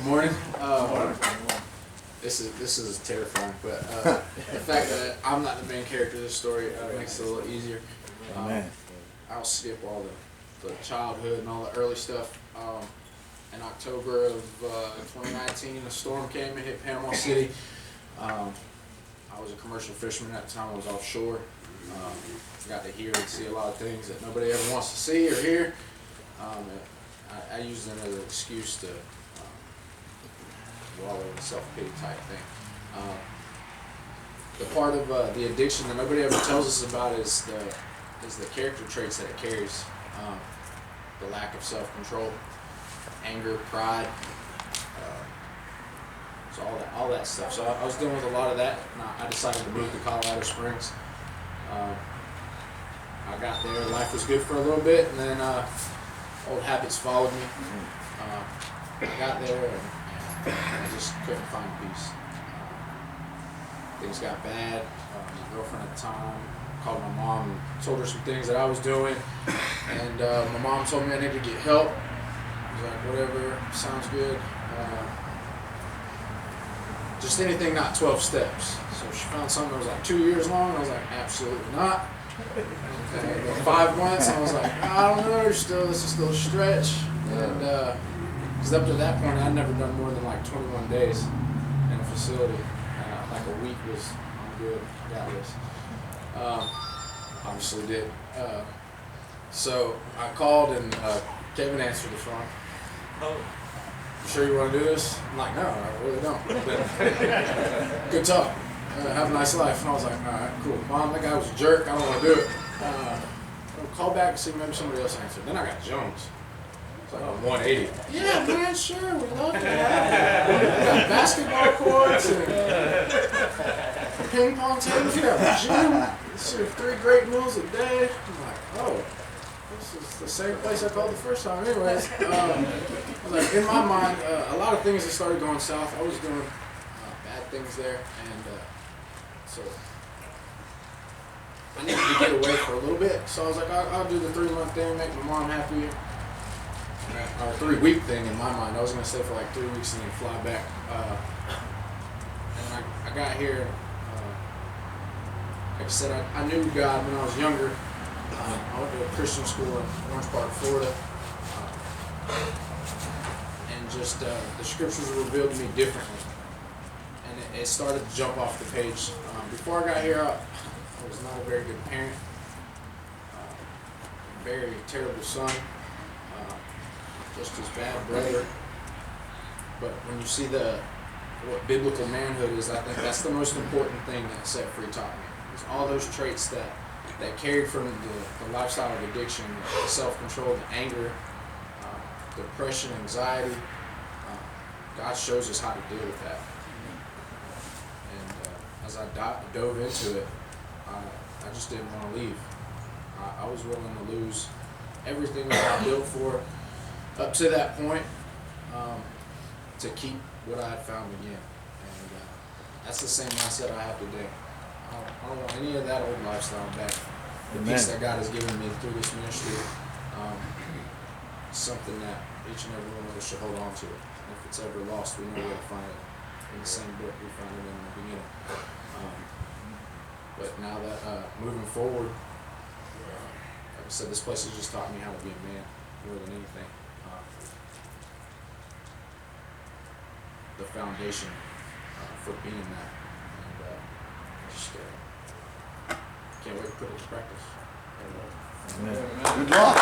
Good morning. This is terrifying, but the fact that I'm not the main character of this story makes it a little easier. I'll skip all the childhood and all the early stuff. In October of 2019, a storm came and hit Panama City. I was a commercial fisherman at the time. I was offshore. Got to hear and see a lot of things that nobody ever wants to see or hear. I used it as an excuse to wallow in self-pity type thing. The part of the addiction that nobody ever tells us about is the character traits that it carries. The lack of self-control, anger, pride, so all that stuff. So I was dealing with a lot of that, and I decided to move to Colorado Springs. I got there, life was good for a little bit, and then old habits followed me. I got there, and I just couldn't find peace. Things got bad. My girlfriend at the time called my mom and told her some things that I was doing, and my mom told me I needed to get help. I was like, whatever, sounds good. Just anything not 12 steps. So she found something that was like 2 years long, and I was like, absolutely not. Okay, about 5 months, and I was like, I don't know, this is still a stretch. And because up to that point, I'd never done more than like 21 days in a facility. Like a week was, I'm good, I got this. Obviously did. So I called, and Kevin answered the phone. Oh. You sure you want to do this? I'm like, no, I really don't. But good talk. Have a nice life. And I was like, all right, cool. Mom, that guy was a jerk. I don't want to do it. I'll call back and see maybe somebody else answered. Then I got Jones. It's like 180. Yeah, man, sure. We love it. We got basketball courts and ping pong tables. We got a gym. Serve 3 great meals a day. I'm like, oh. This is the same place I called the first time anyways. I was like, in my mind, a lot of things that started going south. I was doing bad things there, and so I needed to get away for a little bit. So I was like, I'll do the 3-month thing, make my mom happy, or 3-week thing in my mind. I was going to stay for like 3 weeks and then fly back. And I got here, like I said, I knew God when I was younger. I went to a Christian school in Orange Park, Florida, and just the scriptures were revealed to me differently, and it started to jump off the page. Before I got here, I was not a very good parent, very terrible son, just as bad brother. But when you see what biblical manhood is, I think that's the most important thing that Set Free taught me. It's all those traits that carried from the lifestyle of addiction, the self-control, the anger, depression, anxiety. God shows us how to deal with that. And as I dove into it, I just didn't want to leave. I was willing to lose everything that I built for up to that point to keep what I had found again. And that's the same mindset I have today. I don't want any of that old lifestyle back. The peace that God has given me through this ministry is something that each and every one of us should hold on to. And if it's ever lost, we know where to find it. In the same book we found it in the beginning. But now that moving forward, like I said, this place has just taught me how to be a man more than anything. The foundation for being that. Just can't wait to put it to practice. Good luck.